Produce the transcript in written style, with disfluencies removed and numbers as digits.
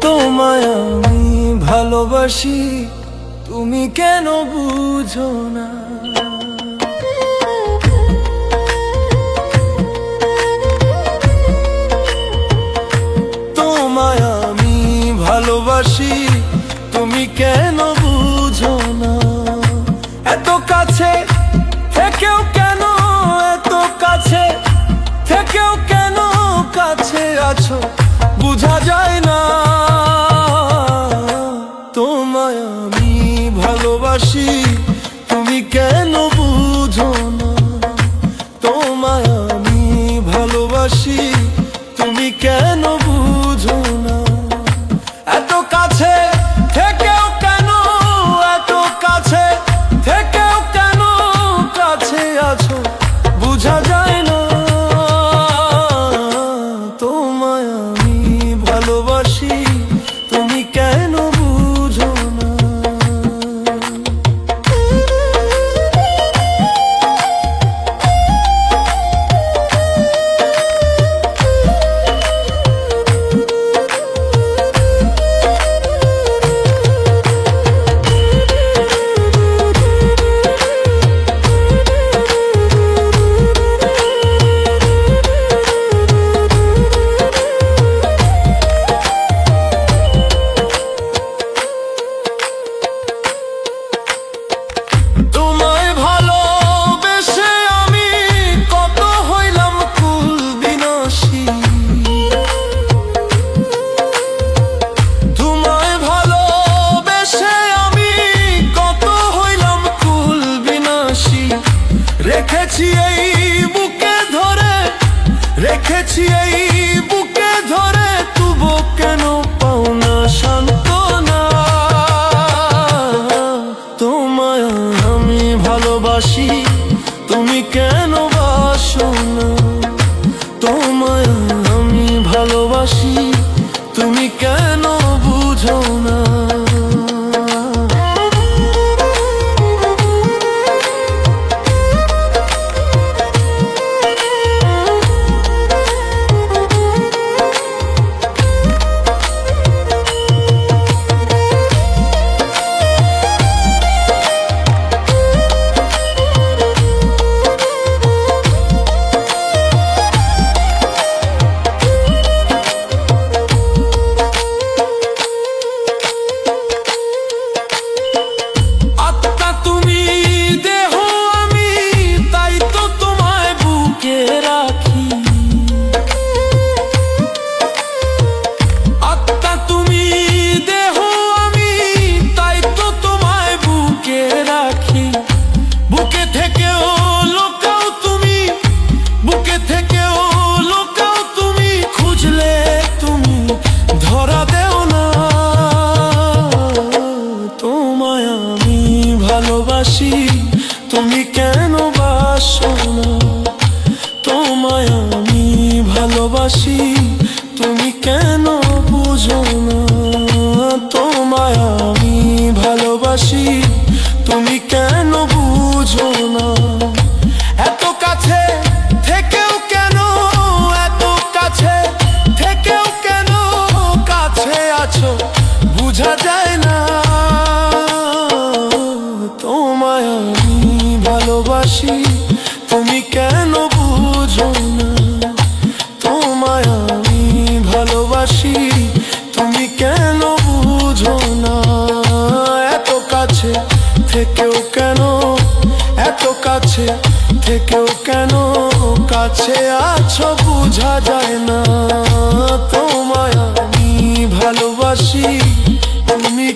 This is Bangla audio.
তোমায় আমি ভালোবাসি, তুমি কেন বুঝো না? তোমায় আমি ভালোবাসি, তুমি কেন বুঝো না? এত কাছে থেকেও কেন, এত কাছে থেকেও কেন কাছে আছো বুঝা যায় না। তোমায় আমি ভালোবাসি, তুমি কেন বুঝো না? তোমায় আমি ভালোবাসি, তুমি কেন বুঝো না? এত কাছে থেকেও কেন, এত কাছে থেকেও কেন কাছে আছো বুঝা যায় না। তোমায় আমি ভালোবাসি, তুমি কেন বুঝো না? রেখেছি এই বুকে ধরে, রেখেছি এই বুকে ধরে, তবু কেন পাও না সান্ত্বনা? তোমায় আমি ভালোবাসি, তুমি কেন বাসো না? তোমায় আমি ভালোবাসি, তুমি কেন বুঝো না? ভালোবাসি, তুমি কেন বাসো না? তোমায় আমি ভালোবাসি, তুমি কেন বুঝো না? তোমায় আমি ভালোবাসি, তুমি কেন বুঝো না? এত কাছে থেকেও কেন, এত কাছে থেকেও কেন কাছে আছো বুঝা যায় না। তোমায় আমি ভালোবাসি, তুমি কেন বুঝো না? তোমায় আমি ভালোবাসি, তুমি কেন বুঝো না? এত কাছে থেকেও কেন, এত কাছে থেকেও কেন কাছে আছো বুঝা যায় না। তোমায় আমি ভালোবাসি, তুমি